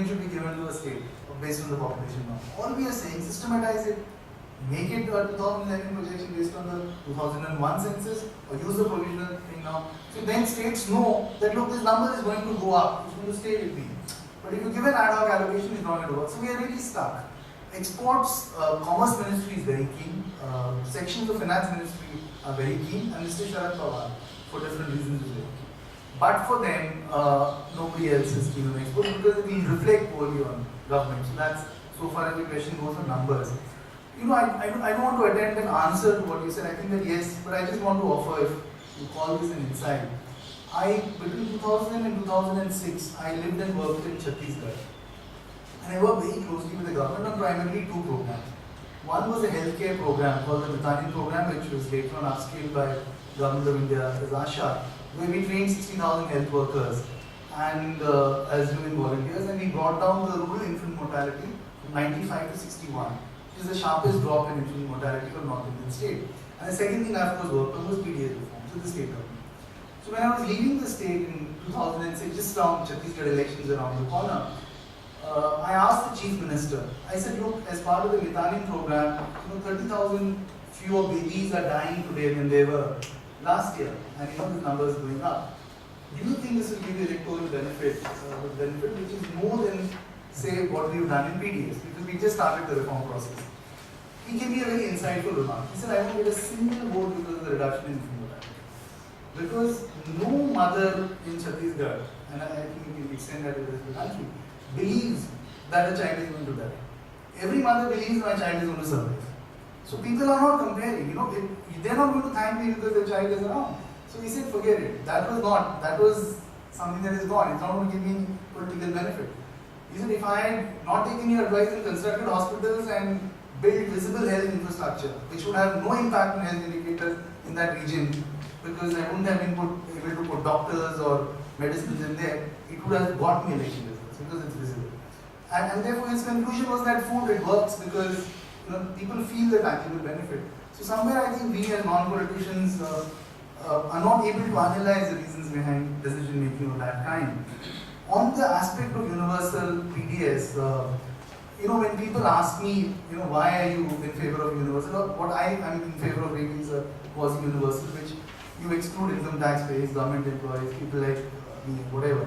should be given to a state based on the population now. All we are saying, systematize it, make it a 2011 projection based on the 2001 census, or use the provisional thing now. So then states know that look, this number is going to go up, it's going to stay with me. But if you give an ad hoc allocation, it's not going to work. So we are really stuck. Exports, Commerce Ministry is very keen, sections of Finance Ministry are very keen, and Mr. Sharad Pawar, for different reasons, is very keen. But for them, nobody else is keen on exports because it will reflect poorly on government. So that's, so far as the question goes on numbers. You know, I don't want to attempt an answer to what you said. I think that yes, but I just want to offer, if you call this an insight. Between 2000 and 2006, I lived and worked in Chhattisgarh. And I worked very closely with the government on primarily two programs. One was a healthcare program called the Mithani program, which was later on upscaled by Government of India as ASHA, where we trained 60,000 health workers and as human volunteers, and we brought down the rural infant mortality from 95 to 61, which is the sharpest drop in infant mortality for North Indian state. And the second thing I of course worked on was PDS reform, so the state government. So when I was leaving the state in 2006, just around Chhattisgarh elections around the corner, I asked the chief minister, I said, look, as part of the Mithani program, 30,000 fewer babies are dying today than they were last year, and the number is going up. Do you think this will give you electoral benefit, which is more than, say, what we've done in PDS, because we just started the reform process? He gave me a very insightful remark. He said, I won't get a single vote because of the reduction in infant mortality. Because no mother in Chhattisgarh, and I think we can extend that to the rest of the country, believes that a child is going to die. Every mother believes my child is going to survive. So people are not comparing, they're not going to thank me because their child is around. So he said, forget it. That was something that is gone. It's not going to give me political benefit. He said, if I had not taken your advice and constructed hospitals and built visible health infrastructure, which would have no impact on health indicators in that region, because I wouldn't have been able to put doctors or medicines in there, it would have got me election results because it's visible. And therefore his conclusion was that food, it works because people feel the tangible benefit. So somewhere I think we as non-politicians are not able to analyze the reasons behind decision making of that kind. On the aspect of universal PDS, when people ask me, why are you in favor of universal, or what I am in favor of making is a quasi-universal, which you exclude income tax payers, government employees, people like me, whatever.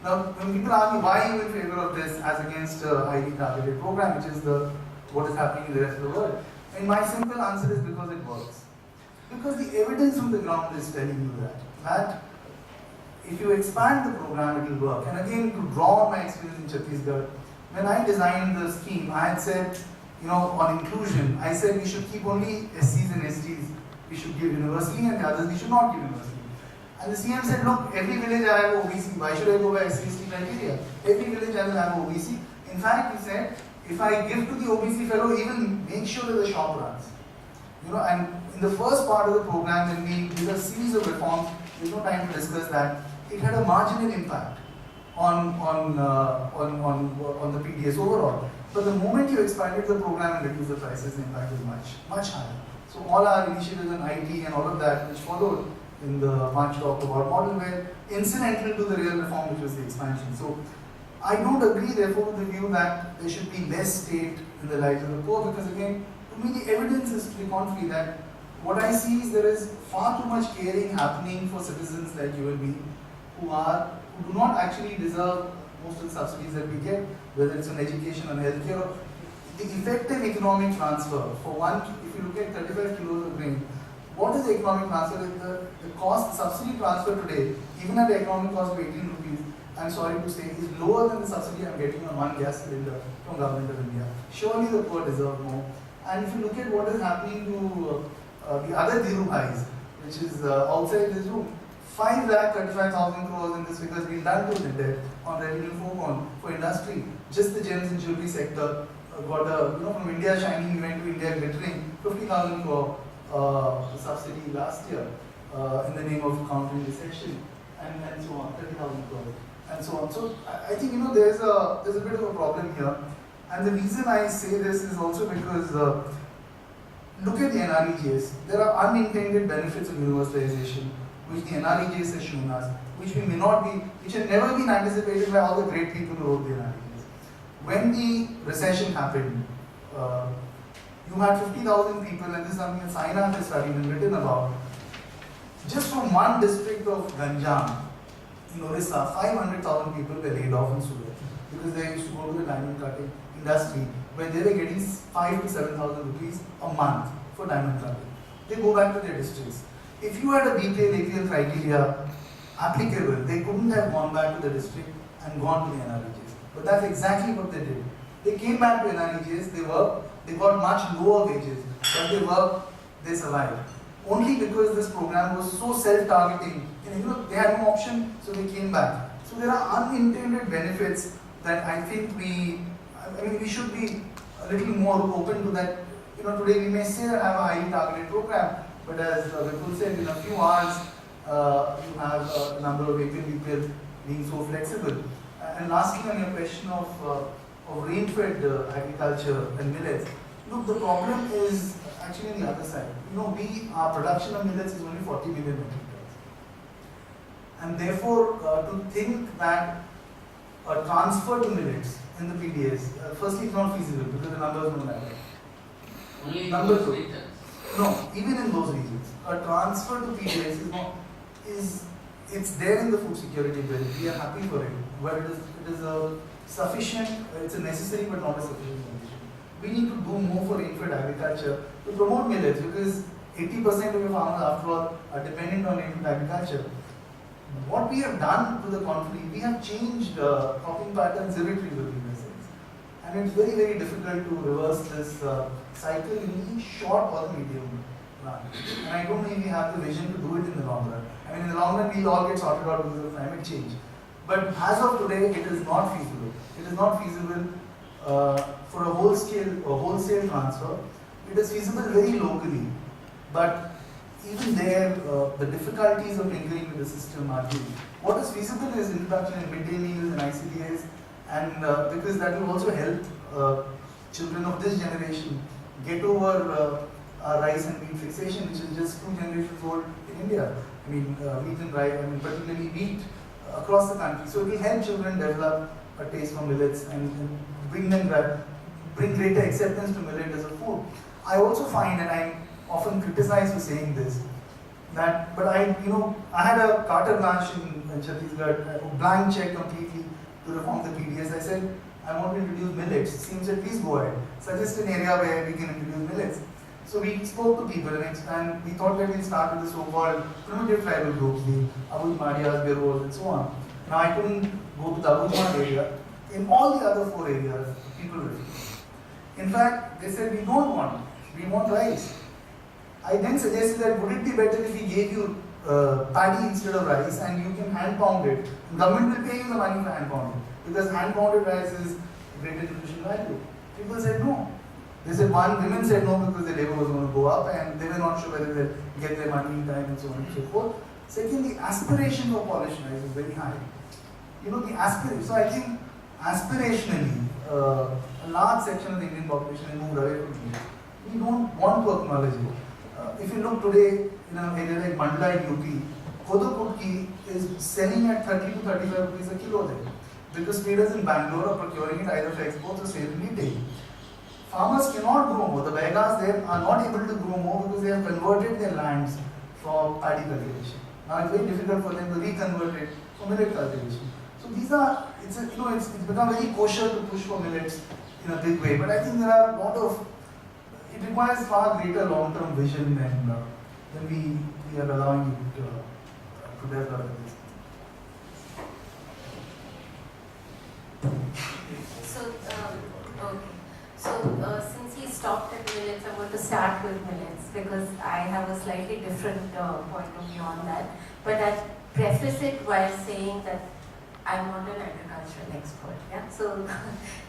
Now, when people ask me why are you in favor of this as against a highly targeted program, which is what is happening in the rest of the world, and my simple answer is because it works. Because the evidence from the ground is telling you that if you expand the program, it will work. And again, to draw on my experience in Chhattisgarh, when I designed the scheme, I had said, on inclusion, I said we should keep only SCs and STs, we should give universally, and the others we should not give universally. And the CM said, look, every village I have OBC, why should I go by SC/ST criteria? Every village I will have OBC. In fact, he said, if I give to the OBC fellow, even make sure that the shop runs. And in the first part of the program, when we did a series of reforms, there's no time to discuss that, it had a marginal impact on the PDS overall. But the moment you expanded the program and reduced the prices, the impact was much, much higher. So all our initiatives in IT and all of that, which followed in the March talk about model, were incidental to the real reform, which was the expansion. So I don't agree, therefore, with the view that there should be less state in the lives of the poor, because again, to me the evidence is to the contrary, that what I see is there is far too much caring happening for citizens like you and me, who do not actually deserve most of the subsidies that we get, whether it's on education, on healthcare, or the effective economic transfer. For one, if you look at 35 kilos of grain, what is the economic transfer? The cost, subsidy transfer today, even at the economic cost of 18 rupees, I'm sorry to say, is lower than the subsidy I'm getting on one gas cylinder from Government of India. Surely the poor deserve more. And if you look at what is happening to the other Dhirubhais, which is outside this room, 5,35,000 crores in this figure has been done to the debt on revenue for industry. Just the gems and jewelry sector got from India shining, we went to India glittering, 50,000 crore subsidy last year in the name of countering recession, and so on, 30,000 crores, and so on. So I think there's a bit of a problem here, and the reason I say this is also because look at the NREGS. There are unintended benefits of universalization, which the NREGS has shown us, which have never been anticipated by all the great people who wrote the NREGS. when the recession happened, you had 50,000 people, and this is something that Sainath has studied and written about. Just from one district of Ganjam, in Orissa, 500,000 people were laid off in Surat because they used to go to the diamond cutting industry where they were getting 5 to 7,000 rupees a month for diamond cutting. They go back to their districts. If you had a BPL, APL criteria applicable, they couldn't have gone back to the district and gone to the NREJs. But that's exactly what they did. They came back to NREJs, they worked, they got much lower wages, but they worked, they survived. Only because this program was so self-targeting, they had no option, so they came back. So there are unintended benefits that I think we should be a little more open to that. Today we may say that have a highly targeted program, but as Vipul said, in a few hours, you have a number of people being so flexible. And lastly, on your question of rain-fed agriculture and millets, look, the problem is actually on the other side. Our production of millets is only 40 million metric tons. And therefore, to think that a transfer to millets in the PDS, firstly, it's not feasible because the numbers don't matter. Only Number those two, regions. no, even in those regions, a transfer to PDS it's there in the food security bill. We are happy for it, but it is a sufficient. It's a necessary but not a sufficient condition. We need to do more for rain-fed agriculture to promote millets because 80% of your farmers, after all, are dependent on rain-fed agriculture. What we have done to the contrary, we have changed cropping patterns irretrievably in a sense. And it's very, very difficult to reverse this cycle in the short or the medium run. And I don't really have the vision to do it in the long run. In the long run, we'll all get sorted out because of climate change. But as of today, it is not feasible. It is not feasible for a wholesale transfer. It is feasible very locally. But even there, the difficulties of tinkering with the system are huge. What is feasible is introduction in midday meals and ICDS, and because that will also help children of this generation get over rice and wheat fixation, which is just 2 generations old in India. Wheat and rice, particularly wheat across the country. So it will help children develop a taste for millets and bring greater acceptance to millet as a food. I also find, and I'm often criticized for saying this, but I had a carte blanche in Chhattisgarh, a blank check completely to reform the PDS. I said, I want to introduce millets. It seems that please go ahead. Suggest an area where we can introduce millets. So we spoke to people and we thought that we'll start with the so-called primitive tribal groups, the Abuj Marias, Beros, and so on. Now I couldn't go to the Abuj area. In all the other 4 areas, people refused. In fact, they said, we want rice. I then suggested that would it be better if we gave you paddy instead of rice and you can hand pound it. The government will pay you the money for hand pounding because hand pounded rice is greater nutrition value. People said no. They said women said no because the labor was going to go up and they were not sure whether they'll get their money in time and so on and so forth. Second, the aspiration for polished rice is very high. So I think aspirationally, a large section of the Indian population has moved away from it. We don't want to acknowledge it. If you look today in an area like Mandla in UP, Kodo Kutki is selling at 30 to 35 rupees a kilo there because traders in Bangalore are procuring it either for exports or sale in retail. Farmers cannot grow more. The Vegas there are not able to grow more because they have converted their lands for paddy cultivation. Now it's very difficult for them to reconvert it for millet cultivation. So it's become very kosher to push for millets in a big way. But I think there are a lot of, it requires far greater long-term vision than we are allowing it to develop at this. Since he stopped at millets, I want to start with millets because I have a slightly different point of view on that. But I preface it while saying that I'm not an agricultural expert. Yeah, so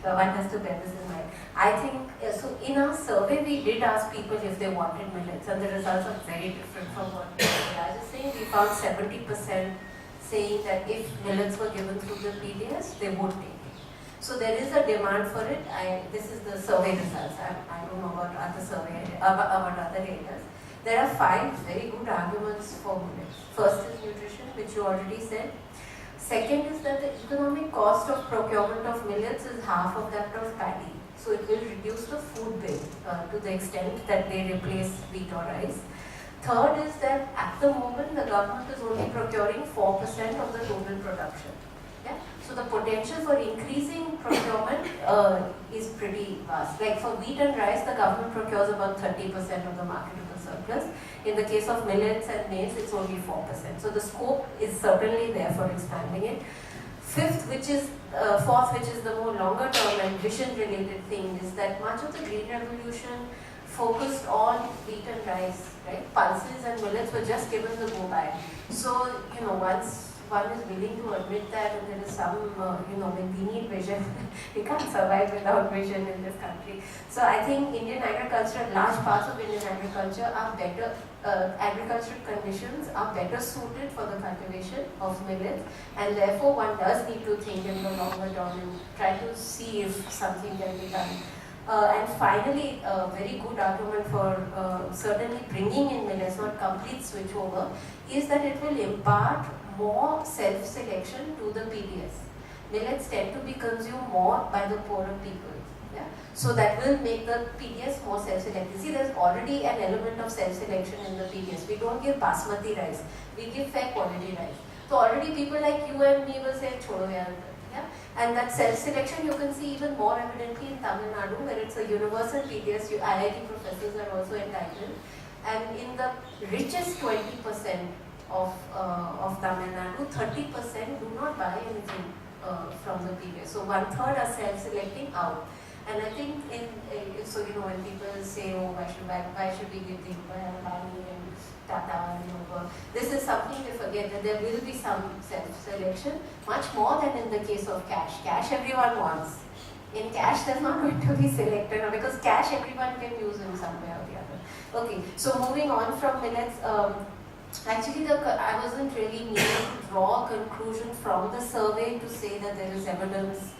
one has to bear this in mind. I think so. In our survey, we did ask people if they wanted millets, and the results are very different from what I was saying. We found 70% saying that if millets were given through the PDS, they would take. So there is a demand for it. This is the survey results. I don't know about about other areas. There are 5 very good arguments for millets. First is nutrition, which you already said. Second is that the economic cost of procurement of millets is half of that of paddy. So it will reduce the food bill to the extent that they replace wheat or rice. Third is that at the moment the government is only procuring 4% of the total production. Yeah? So the potential for increasing procurement is pretty vast. Like for wheat and rice, the government procures about 30% of the marketable surplus. In the case of millets and maize, it's only 4%. So the scope is certainly there for expanding it. Fourth, which is the more longer term and vision related thing, is that much of the Green Revolution focused on wheat and rice, right? Pulses and millets were just given the go-by. So, once one is willing to admit that, and there is some, when we need vision, we can't survive without vision in this country. So I think Indian agriculture, large parts of Indian agriculture are better, agricultural conditions are better suited for the cultivation of millets, and therefore one does need to think in the longer term and try to see if something can be done. And finally, a very good argument for certainly bringing in millets, not complete switchover, is that it will impart more self-selection to the PDS. Millets tend to be consumed more by the poorer people. Yeah? So that will make the PDS more self-selective. See, there's already an element of self-selection in the PDS. We don't give basmati rice, we give fair quality rice. So already people like you and me will say, chodo yaar. Yeah? And that self-selection you can see even more evidently in Tamil Nadu, where it's a universal PDS. IIT professors are also entitled. And in the richest 20% of Tamil Nadu, 30% do not buy anything from the PDS. So 1/3 are self-selecting out. And I think when people say, oh, why should we give the Adani and Tata and Uber, this is something we forget, that there will be some self-selection, much more than in the case of cash. Cash everyone wants. In cash, there's not going to be selected, because cash everyone can use in some way or the other. Okay, so moving on from millets, actually I wasn't really needing to draw a conclusion from the survey to say that there is evidence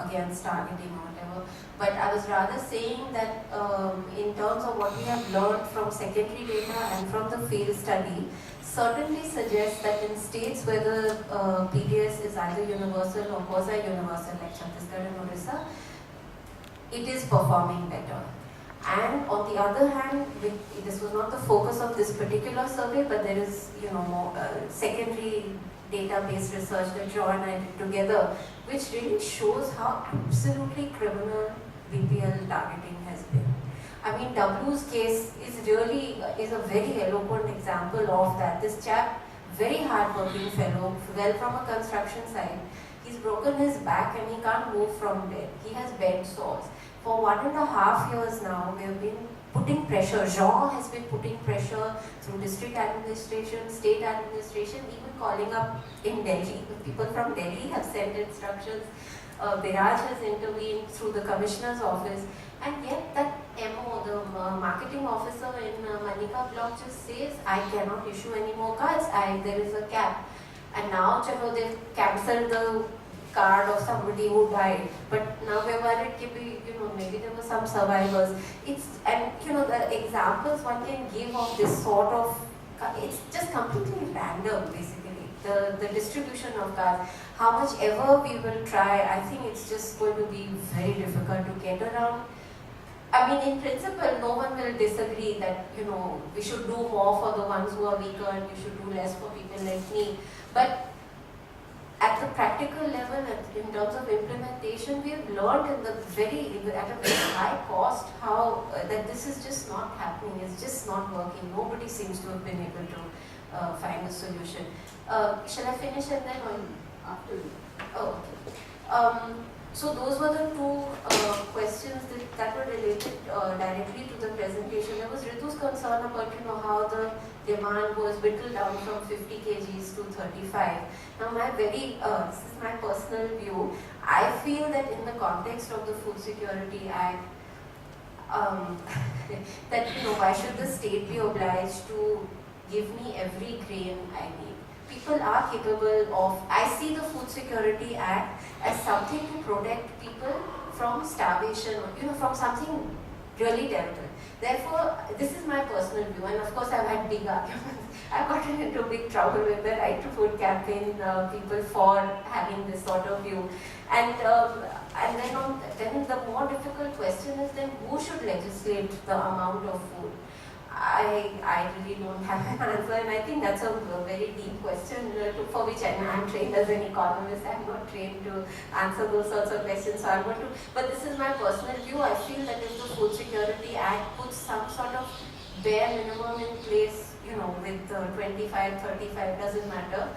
against targeting or whatever, but I was rather saying that in terms of what we have learned from secondary data and from the field study, certainly suggests that in states where the PDS is either universal or quasi-universal, like Chhattisgarh and Orissa, it is performing better. And on the other hand, this was not the focus of this particular survey, but there is more secondary database research that Joe and I did together, which really shows how absolutely criminal BPL targeting has been. I mean, W's case is a very eloquent example of that. This chap, very hard-working fellow, well from a construction site, he's broken his back and he can't move from bed. He has bed sores. For 1.5 years now, we have been putting pressure. Jean has been putting pressure through district administration, state administration, even calling up in Delhi. People from Delhi have sent instructions. Biraj has intervened through the commissioner's office, and yet that MO, the marketing officer in Manika block, just says, I cannot issue any more cards, there is a cap. And now they've cancelled the card of somebody who died, but now we're worried maybe there were some survivors. The examples one can give of this sort of, it's just completely random basically, the distribution of cards. How much ever we will try, I think it's just going to be very difficult to get around. I mean, in principle, no one will disagree that, we should do more for the ones who are weaker and we should do less for people like me. But at the practical level, in terms of implementation, we have learned at a very high cost how that this is just not happening. It's just not working. Nobody seems to have been able to find a solution. Shall I finish and then after you? Oh, okay. So those were the two questions that were related directly to the presentation. There was Ritu's concern about how the demand was whittled down from 50 kgs to 35. Now this is my personal view. I feel that in the context of the Food Security Act, that why should the state be obliged to give me every grain I need? People are capable of, I see the Food Security Act as something to protect people from starvation, from something really terrible. Therefore, this is my personal view, and of course I've had big arguments. I've gotten into big trouble with the Right to Food campaign people for having this sort of view. And then the more difficult question is then who should legislate the amount of food? I really don't have an answer, and I think that's a very deep question for which I'm trained as an economist. I'm not trained to answer those sorts of questions. So I'm going to, but this is my personal view. I feel that if the Food Security Act puts some sort of bare minimum in place, with 25, 35, doesn't matter.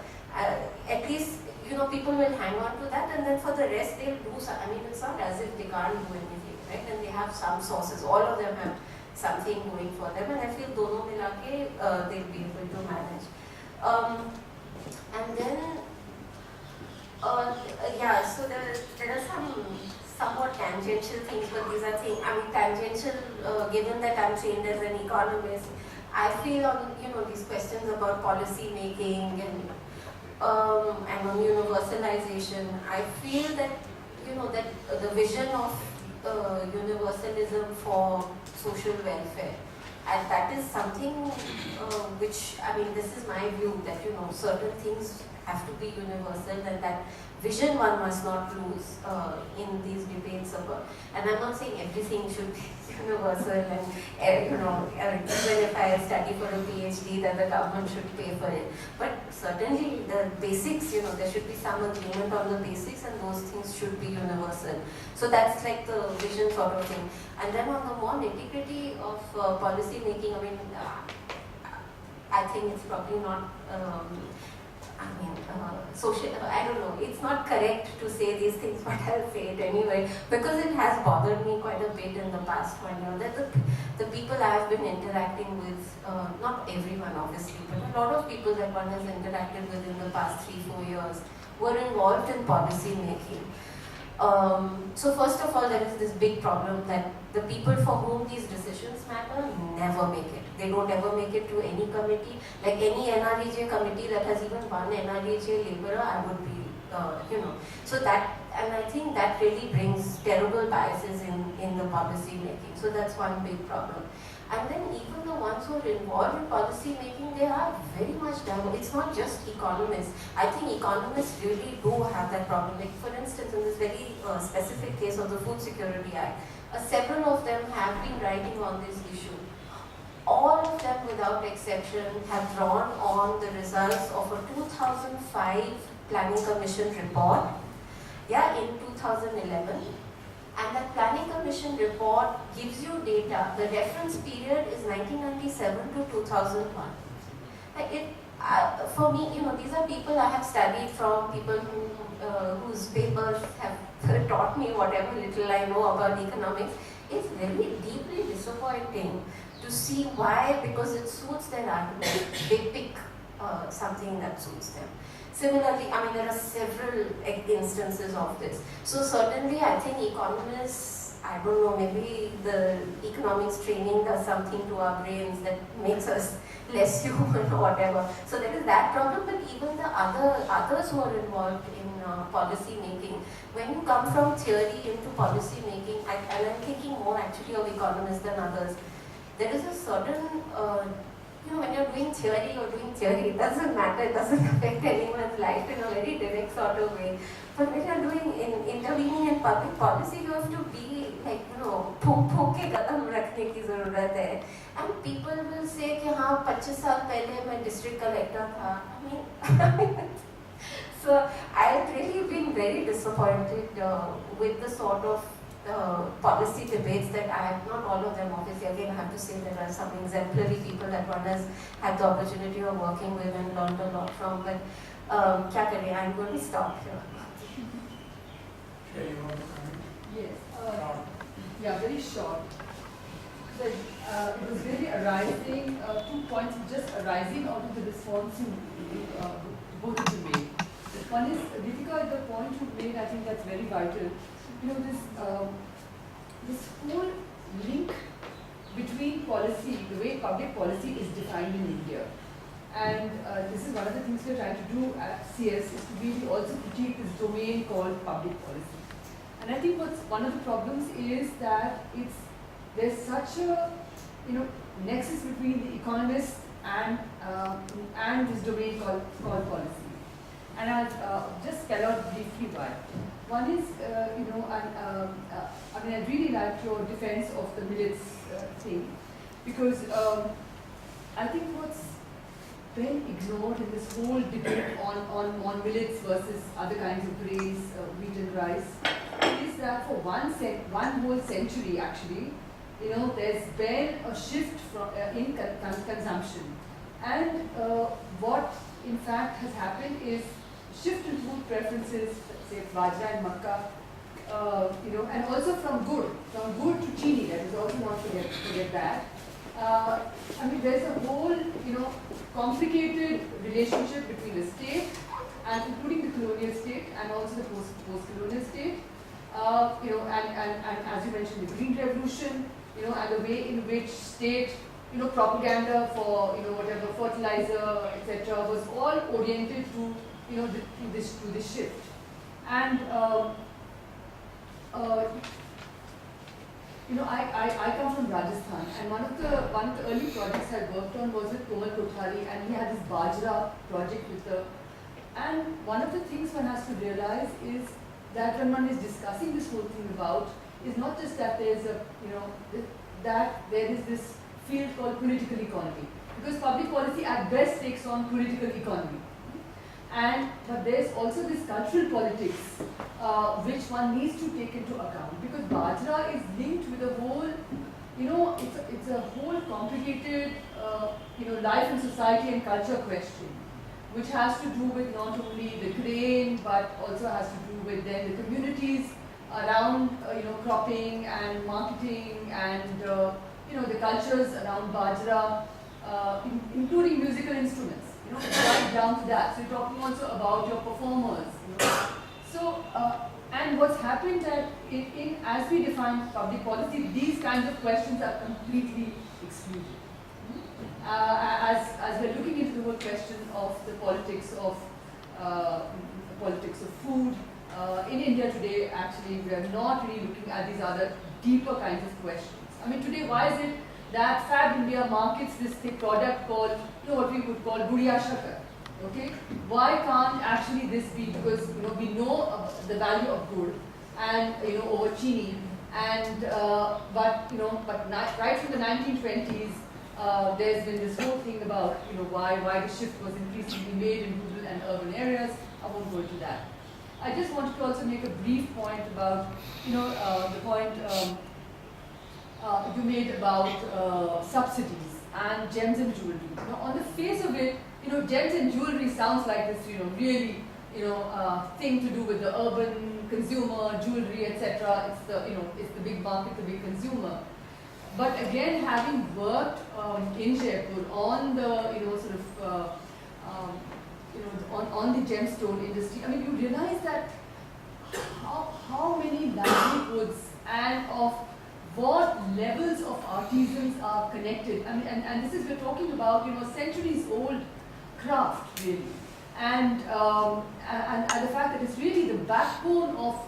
At least people will hang on to that, and then for the rest they'll do. I mean, it's not as if they can't do anything, right? And they have some sources. All of them have something going for them, and I feel dono milake they'll be able to manage. And then so there are some somewhat tangential things, but these are things, tangential given that I'm trained as an economist. I feel on these questions about policy making and on universalization, I feel that that the vision of universalism for social welfare, and that is something which, this is my view, that certain things have to be universal, and that vision one must not lose in these debates about. And I'm not saying everything should be universal, and even if I study for a PhD, that the government should pay for it. But certainly the basics, there should be some agreement on the basics, and those things should be universal. So that's like the vision sort of thing. And then on the more nitty-gritty of policy making, I think it's probably not. Social, I don't know, it's not correct to say these things, but I'll say it anyway, because it has bothered me quite a bit in the past 1 year, that the people I have been interacting with, not everyone obviously, but a lot of people that one has interacted with in the past 3-4 years were involved in policy making. So first of all, there is this big problem that the people for whom these decisions matter never make it. They don't ever make it to any committee. Like any NREJ committee that has even one NREJ laborer, I would be, So that, and I think that really brings terrible biases in the policy making. So that's one big problem. And then even the ones who are involved in policy making, they are very much diverse. It's not just economists. I think economists really do have that problem. Like for instance, in this very specific case of the Food Security Act, several of them have been writing on this issue. All of them without exception have drawn on the results of a 2005 Planning Commission report, in 2011. And that Planning Commission report gives you data. The reference period is 1997 to 2001. For me, these are people I have studied from, people whose papers have taught me whatever little I know about economics. It's very deeply disappointing to see why, because it suits their argument, they pick something that suits them. Similarly, there are several instances of this. So certainly, I think economists, I don't know, maybe the economics training does something to our brains that makes us less human or whatever. So there is that problem, but even the others who are involved in policy making, when you come from theory into policy making, and I'm thinking more actually of economists than others, there is a certain when you're doing theory, it doesn't matter, it doesn't affect anyone's life in a very direct sort of way. But when you're doing intervening in public policy, you have to be like, phuk ke kadam rakhne ki zarurat hai. And people will say कि हाँ 25 साल पहले मैं district collector था. So I've really been very disappointed with the sort of policy debates that I have, not all of them obviously, again I have to say there are some exemplary people that one has had the opportunity of working with and learned a lot from, but kya kare, I'm going to stop here. Yes, very short. So, it was really arising, 2 points just arising out of the response both of you made. One is, Deepika, the point you made, I think that's very vital. This whole link between policy, the way public policy is defined in India. And this is one of the things we're trying to do at CS, is to really also critique this domain called public policy. And I think one of the problems is that it's there's such a nexus between the economist and this domain called policy. And I'll just spell out briefly why. One is, I mean, I really like your defense of the millets thing, because I think what's been ignored in this whole debate on millets versus other kinds of grains, wheat and rice, is that for one whole century actually, there's been a shift in consumption. And what in fact has happened is shift in food preferences, say bajra and makka, and also from gur to chini. That is also not forget that. I mean, there's a whole complicated relationship between the state and including the colonial state and also the post-colonial state. And as you mentioned, the Green Revolution, and the way in which state, propaganda for whatever fertilizer, etc., was all oriented to this shift. And I come from Rajasthan, and one of the early projects I worked on was with Komal Kothari, and he had this Bajra project and one of the things one has to realize is that when one is discussing this whole thing about is not just that there's that there is this field called political economy, because public policy at best takes on political economy. But there's also this cultural politics which one needs to take into account, because Bajra is linked with a whole, it's a whole complicated, life and society and culture question, which has to do with not only the grain, but also has to do with then the communities around, cropping and marketing and, the cultures around Bajra, including musical instruments. Right down to that. So you're talking also about your performers. So, and what's happened that as we define public policy, these kinds of questions are completely excluded. As we're looking into the whole question of the politics of food in India today, actually we are not really looking at these other deeper kinds of questions. I mean, today, why is it that Fab India markets this product called, what we would call Gudiya Shakar? Okay, why can't actually this be? Because we know the value of gur and over chini, and but right from the 1920s, there's been this whole thing about why the shift was increasingly made in rural and urban areas. I won't go into that. I just wanted to also make a brief point about the point you made about subsidies and gems and jewelry. On the face of it, gems and jewelry sounds like this, really, thing to do with the urban consumer, jewelry, etc. It's the, it's the big market, the big consumer. But again, having worked in Jaipur on the, on the gemstone industry, I mean, you realize that how many livelihoods and of what levels of artisans are connected. I mean, and this is, we're talking about, centuries old craft, really. And the fact that it's really the backbone of,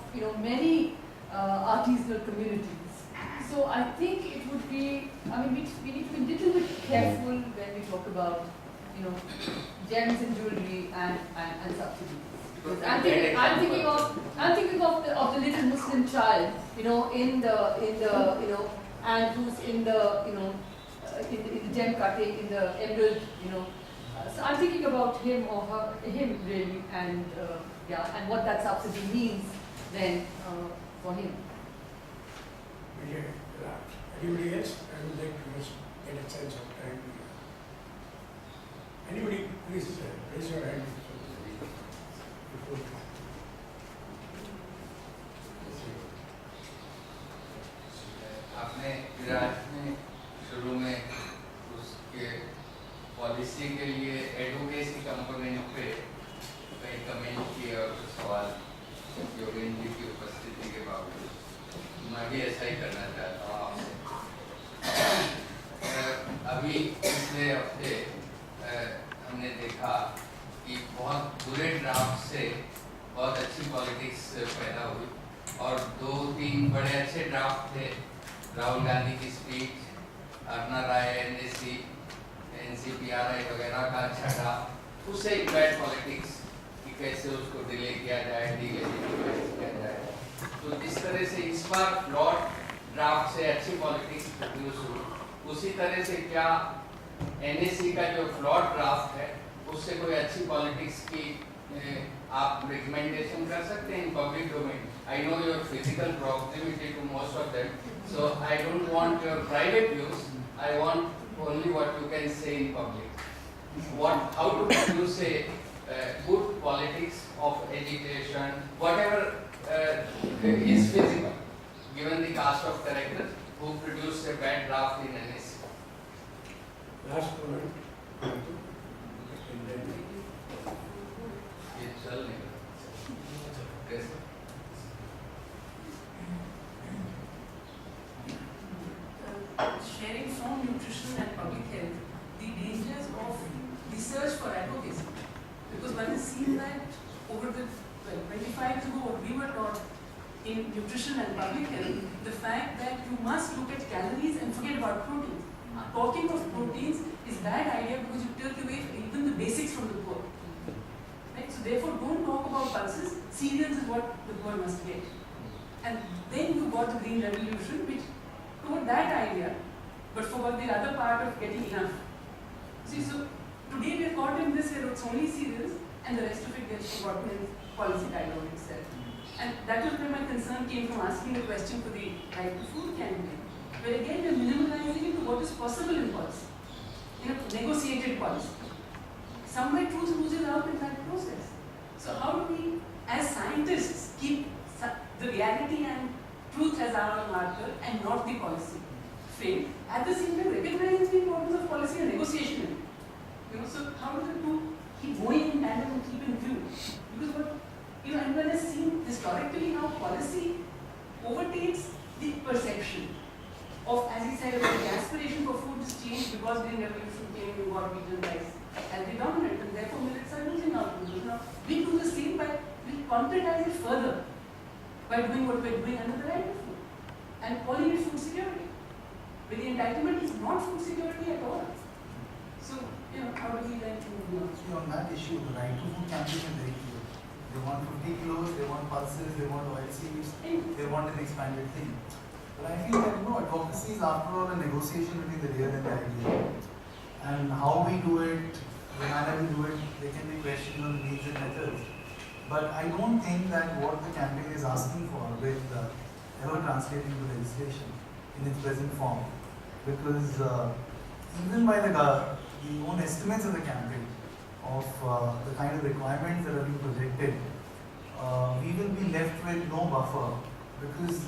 many artisanal communities. So I think it would be, I mean, we need to be a little bit careful when we talk about, gems and jewelry and subsidies. Because I'm thinking of the little Muslim child, in the and who's in the in the gem cutting, in the emerald, So I'm thinking about him or her, him really, and and what that subsidy means then for him. Anybody else? I would like to just get a sense of time. Anybody, please raise your hand. आपने विराट में शुरू में उसके policy के लिए advocacy component पे कई comment किए और कुछ सवाल योगेंद्र जी की उपस्थिति के बावजूद मैं भी ऐसा ही करना चाहता हूँ आपसे। अभी पिछले हफ्ते हमने देखा कि बहुत बुरे ड्राफ्ट से बहुत अच्छी पॉलिटिक्स पैदा हुई और 2-3 बड़े अच्छे ड्राफ्ट थे राहुल गांधी की स्पीच, अर्ना राय एनएसी, एनसीपीआरआई वगैरह का अच्छा था, उससे एक बैड पॉलिटिक्स कि कैसे उसको डिले किया जाए, डिलेजिटिमाइज किया जाए। तो जिस तरह से इस बार फ्लॉड ड्राफ्ट से अच्छी पॉलिटिक्स प्रोड्यूस हुई, उसी तरह से क्या एनएसी का जो फ्लॉड ड्राफ्ट है उससे कोई अच्छी पॉलिटिक्स की आप रिकमेंडेशन कर सकते हैं in public domain? I know your physical proximity to most of them, so I don't want your private views, I want only what you can say in public. How to produce a good politics of education, whatever is feasible, given the cast of characters who produce a bad draft in NSC. Last point. ये चल नहीं रहा। कैसे? Sharing from nutrition and public health the dangers of research for advocacy. Because one has seen that over the 25 years ago, what we were taught in nutrition and public health, the fact that you must look at calories and forget about proteins. Talking of proteins is bad idea because you take away even the basics from the poor. Right? So therefore, don't talk about pulses. Cereals is what the poor must get. And then you got the green revolution, which toward that idea, but forgot the other part of getting enough. See, so today we are caught in this where it's only cereals and the rest of it gets forgotten in policy dialogue itself. And that was where my concern came from asking the question for the right to food campaign, where again we are minimalizing it to what is possible in policy, in a negotiated policy. Somewhere truth loses out in that process. So how do we, as scientists, keep the reality and truth as our marker and not the policy frame, at the same time recognize the importance of policy and negotiation. So how do the two keep going in tandem and keep in view? Because what anyone has seen historically how policy overtakes the perception of, as he said, the aspiration for food is changed because green revolution came and got wheat and rice as the dominant, and therefore millets are losing out. Now we do the same by we concretize it further by doing what we're doing under the right of food and calling it food security. But the entitlement is not food security at all. So, how do we then move on? See, on that issue, the right to food campaign is very clear. They want 50 kilos, they want pulses, they want oil seeds, they want an expanded thing. But I feel that advocacy is after all a negotiation between the real and the ideal. And how we do it, the manner we do it, there can be questions on means and methods. But I don't think that what the campaign is asking for will ever translate into legislation in its present form. Because even by the own estimates of the campaign, of the kind of requirements that are being projected, we will be left with no buffer. Because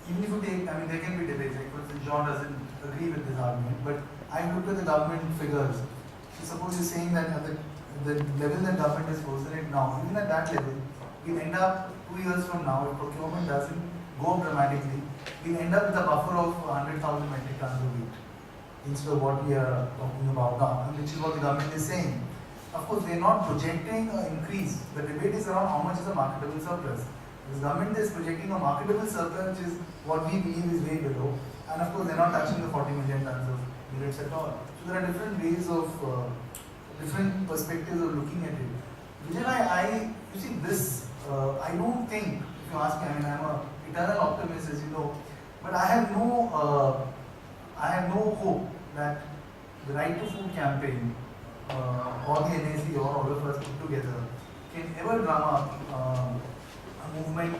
even if you take, there can be debates, like for instance, John doesn't agree with this argument, but I looked at the government figures. So suppose you're saying that at the level that government is posting it now, even at that level, we'll end up 2 years from now, if procurement doesn't go up dramatically, we'll end up with a buffer of 100,000 metric tons of wheat instead of what we are talking about now, and which is what the government is saying. Of course, they're not projecting an increase. The debate is around how much is a marketable surplus. The government is projecting a marketable surplus, which is what we believe is way below, and of course, they're not touching the 40 million tons of millets at all. So there are different ways of, different perspectives of looking at it. Vijay, you see this, I don't think, if you ask me, I'm an eternal optimist, as you know, but I have no hope that the Right to Food campaign, or the NAC or all of us put together, can ever drum up a movement,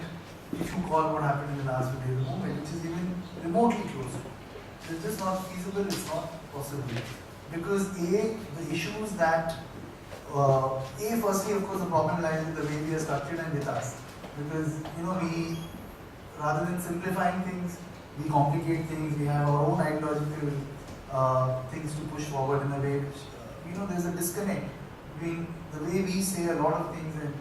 if you call what happened in the last few days, a movement which is even remotely close. It's just not feasible, it's not possible. Because the issues that, firstly, of course, the problem lies with the way we are structured and with us. Because, we, rather than simplifying things, we complicate things, we have our own ideological things to push forward in a way which, there's a disconnect between the way we say a lot of things and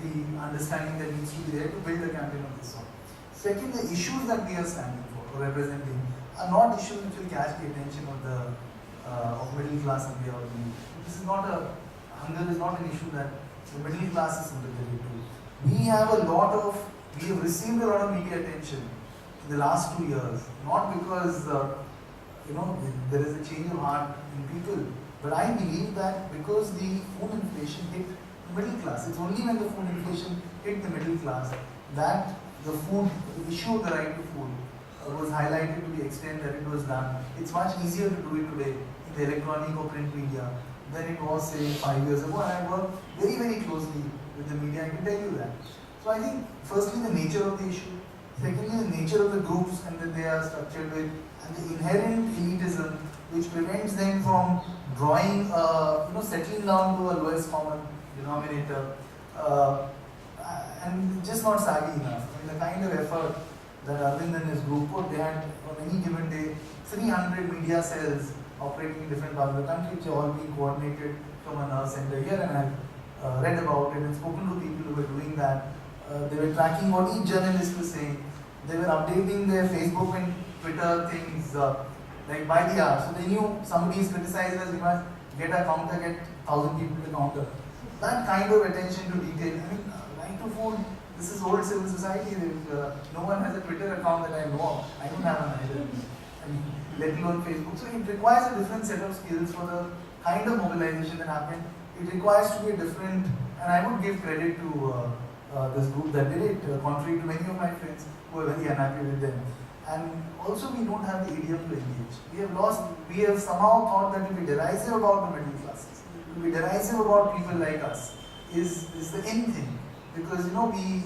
the understanding that needs to be there to build a campaign of this sort. Second, the issues that we are standing for or representing are not issues which will catch the attention of the middle class India. This is not hunger is not an issue that the middle class is sympathetic to. We have received a lot of media attention in the last 2 years, not because there is a change of heart in people, but I believe that because the food inflation hit the middle class. It's only when the food inflation hit the middle class that the issue of the right to food was highlighted to the extent that it was done. It's much easier to do it today in the electronic or print media than it was, say, 5 years ago. And I work very, very closely with the media, I can tell you that. So I think, firstly, the nature of the issue, secondly, the nature of the groups and that they are structured with, and the inherent elitism which prevents them from drawing, settling down to a lowest common denominator, and just not savvy enough. I mean, the kind of effort that Arvind and his group put, they had on any given day 300 media cells operating in different parts of the country, which are all being coordinated from a nerve center here, and I've read about it and spoken to people who were doing that. They were tracking what each journalist was saying. They were updating their Facebook and Twitter things like by the hour. So they knew somebody is criticizing us, we must get a counter, get 1,000 people to counter. That kind of attention to detail. I mean, right to food, this is old civil society. No one has a Twitter account that I know of. I don't have an either. I mean, let alone Facebook. So it requires a different set of skills for the kind of mobilization that happened. It requires to be a different, and I would give credit to this group that did it, contrary to many of my friends who are very unhappy with them. And also we don't have the idiom to engage. We have somehow thought that to be derisive about the middle classes, to be derisive about people like us is the end thing. Because we,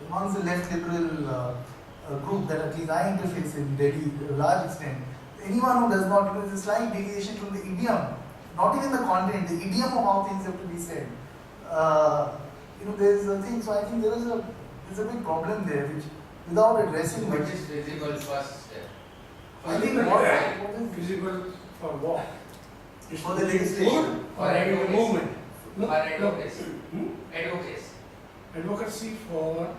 amongst the left liberal group that at least I interface in Delhi to a large extent, anyone who does not, there's a slight deviation from the idiom, not even the content, the idiom of how things have to be said. There's a thing, so I think there's a big problem there which, without addressing What is visible first step? I think what is Visible for what? for the legislation. Or the movement? For advocacy. Advocacy. Advocacy for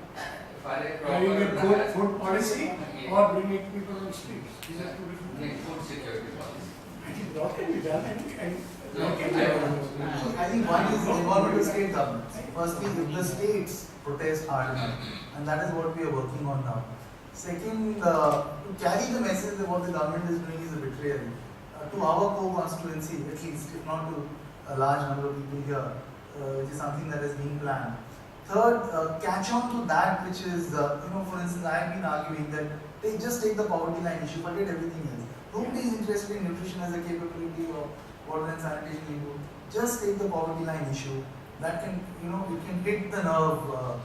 For a having a proper good food policy or bringing people on streets. These are two different things. food security policy. I think that can be done and No, I think one is involvement with state governments. Firstly, if the states protest hard enough, and that is what we are working on now. Second, to carry the message that what the government is doing is a betrayal to our co-constituency, at least, if not to a large number of people here, which is something that is being planned. Third, catch on to that which is, for instance, I have been arguing that they just take the poverty line issue, forget everything else. Nobody is interested in nutrition as a capability or water and sanitation issue. Just take the poverty line issue. That can, it can hit the nerve.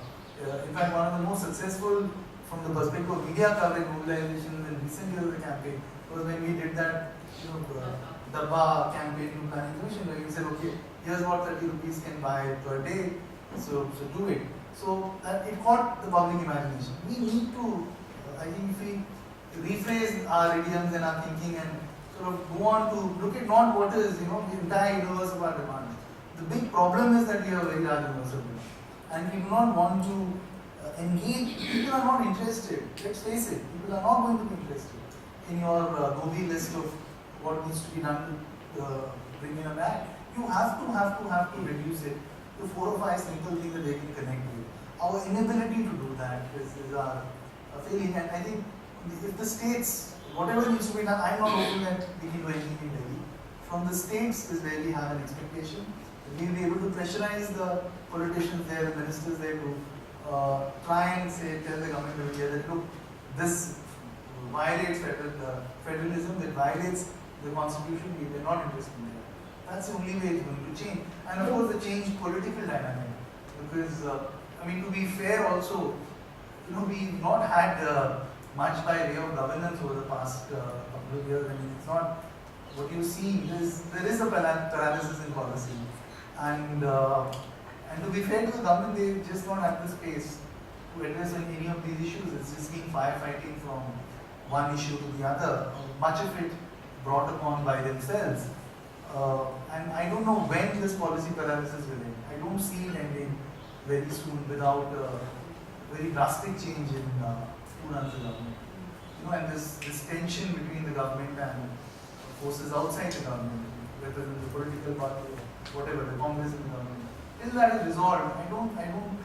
In fact, one of the most successful, from the perspective of media coverage mobilizations in recent years of the campaign, was when we did that, Dabba campaign to planning commission, where we said, okay, here's what 30 rupees can buy per day, so do it. So that it caught the public imagination. We need to, I think, if we rephrase our idioms and our thinking and sort of go on to look at not what is, the entire universe of our demand. The big problem is that we have a very large universe of demand. And we do not want to engage. People are not interested. Let's face it. People are not going to be interested in your Gobi list of what needs to be done to bring in a bag. You have to reduce it to 4 or 5 simple things that they can connect with. Our inability to do that is our failing. And I think if the states, whatever needs to be done, I'm not hoping that we can do anything in Delhi. From the states is where we have an expectation. We'll be able to pressurize the politicians there, the ministers there to try and tell the government of India that look, this violates federalism, that violates the constitution, we are not interested in that. That's the only way it's going to change. And of course the change political dynamic. Because, to be fair also, we've not had much by way of governance over the past couple of years. It's not what you see, there is a paralysis in policy. And to be fair to the government, they just don't have the space to address any of these issues. It's just been firefighting from one issue to the other, much of it brought upon by themselves. And I don't know when this policy paralysis will end. I don't see it ending very soon without a very drastic change in who runs the government. And this tension between the government and forces outside the government, whether in the political party or whatever, the Congress and the government, till that is resolved, I don't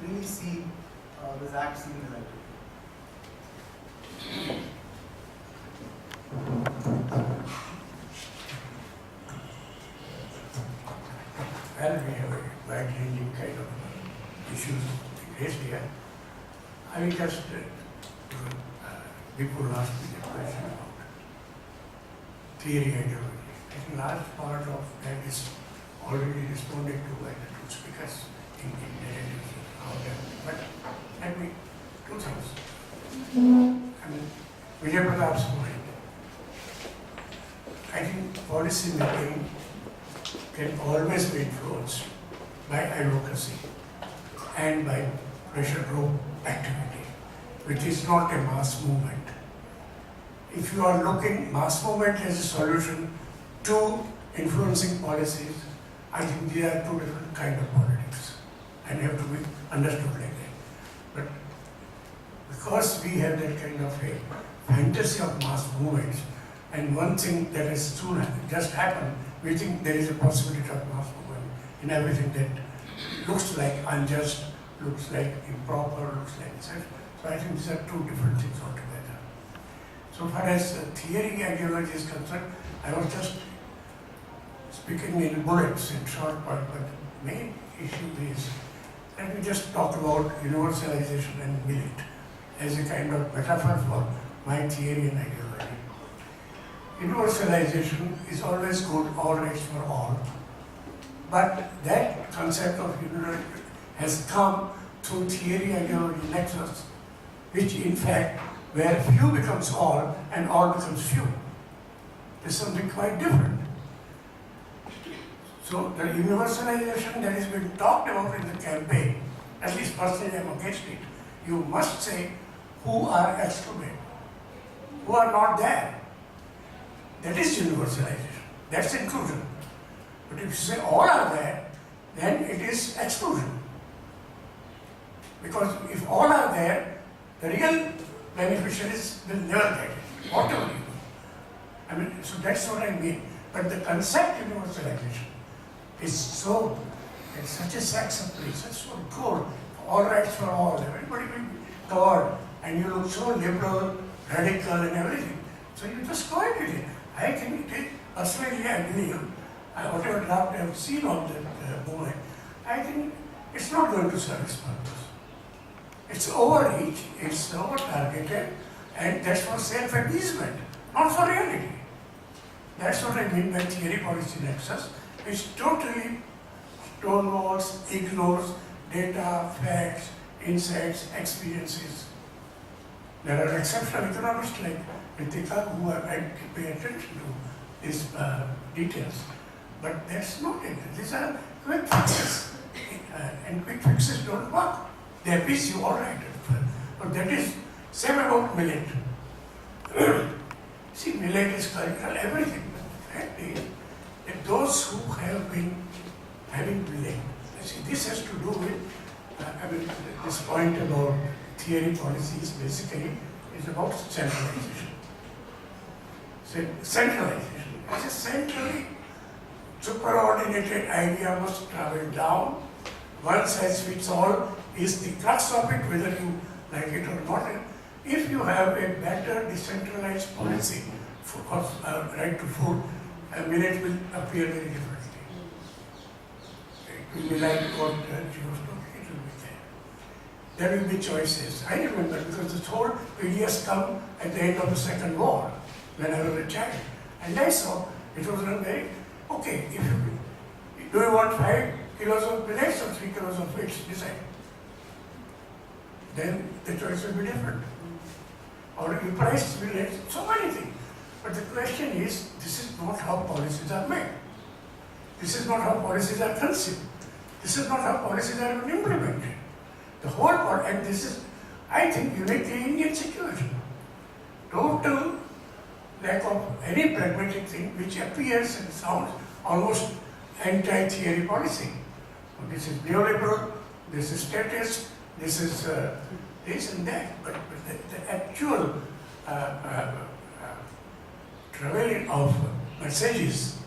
really see this act seen as that. issues raised here. I will just, people asked me a question about theory ideology. I think large part of that is already responded to by the two speakers in narratives. But let me, two things. I mean, Vijay Pratap's point. I think policy making can always be influenced by advocacy and by pressure group activity, which is not a mass movement. If you are looking mass movement as a solution to influencing policies, I think they are two different kind of politics and have to be understood like that. But because we have that kind of a fantasy of mass movements, and one thing that has soon just happened, we think there is a possibility of mass movement in everything that looks like unjust, looks like improper, looks like such. So I think these are two different things altogether. So far as theory ideology is concerned, I was just speaking in bullets, in short point, but the main issue is, let me just talk about universalization and millet as a kind of metaphor for my theory and ideology. Universalization is always good, all rights for all, but that concept of universalization has come through theory ideology nexus, which in fact, where few becomes all and all becomes few. There's something quite different. So the universalization that is being talked about in the campaign, at least personally I'm against it, you must say who are excluded, who are not there. That is universalization, that's inclusion. But if you say all are there, then it is exclusion. Because if all are there, the real beneficiaries will never get it, whatever you do. I mean, so that's what I mean. But the concept universalization is so, it's such a sex appeal, such so good, all rights for all, everybody will be covered, and you look so liberal, radical and everything. So you just go ahead with it. I think it is, personally I believe, whatever draft I have seen on that movement, I think it's not going to serve its purpose. It's overreach, it's over-targeted, and that's for self-appeasement, not for reality. That's what I mean by theory policy nexus, which totally stonewalls, ignores data, facts, insights, experiences. There are exceptional economists like Ritika who are pay attention to these details. But that's not it. These are quick fixes. And quick fixes don't work. They appease you all right. But that is same about millet. See, millet is cultural, everything. The fact is that those who have been having millet, see, this has to do with, this point about theory policies basically is about centralization. Centralization. It's a centrally superordinated idea must travel down. One size fits all is the crux of it, whether you like it or not. If you have a better decentralized policy for right to food, millet will appear very differently. It will be like what she was talking, it will be there. There will be choices. I remember because this whole PDS come at the end of the Second War when I was a child. And I saw it was not very, okay, if you, do you want 5 kilos of millets or 3 kilos of wheat, decide. Then the choice will be different. Or you price millets, so many things. But the question is, this is not how policies are made. This is not how policies are conceived. This is not how policies are implemented. The whole part, and this is, I think, uniquely Indian situation. Total lack of any pragmatic thing which appears and sounds almost anti-theory policy. This is neoliberal, this is statist, this is this and that. But the actual traveling of messages,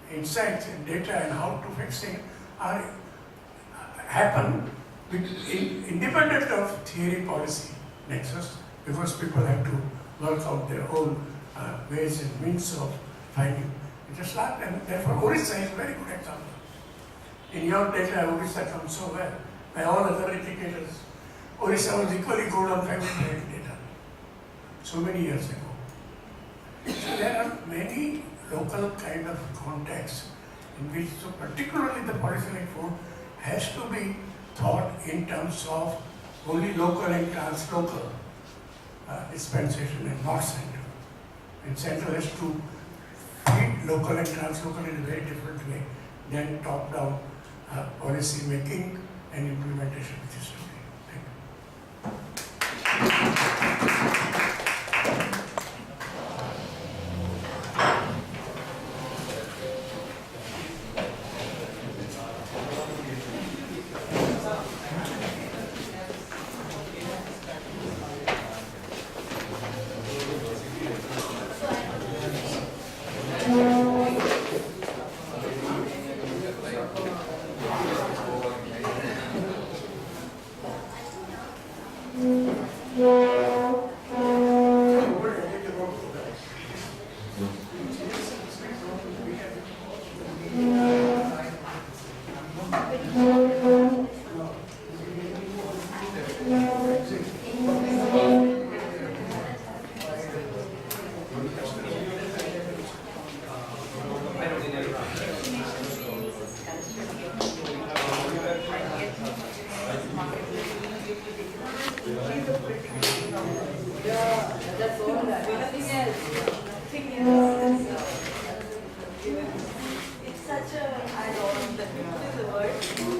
insights and data and how to fix things are happen independent of theory policy nexus, because people have to work out their own ways and means of finding. Just like, and therefore Orissa is a very good example. In your data, Orissa comes so well. by all other indicators. Orissa was equally good on family planning data so many years ago. So there are many local kind of contexts in which, so particularly the polyphenic food has to be thought in terms of only local and translocal dispensation and not central. And central has to feed local and translocal in a very different way than top-down policy making and implementation which is today. Thank you. That's all that. Nothing else. It's such a, I don't know the word.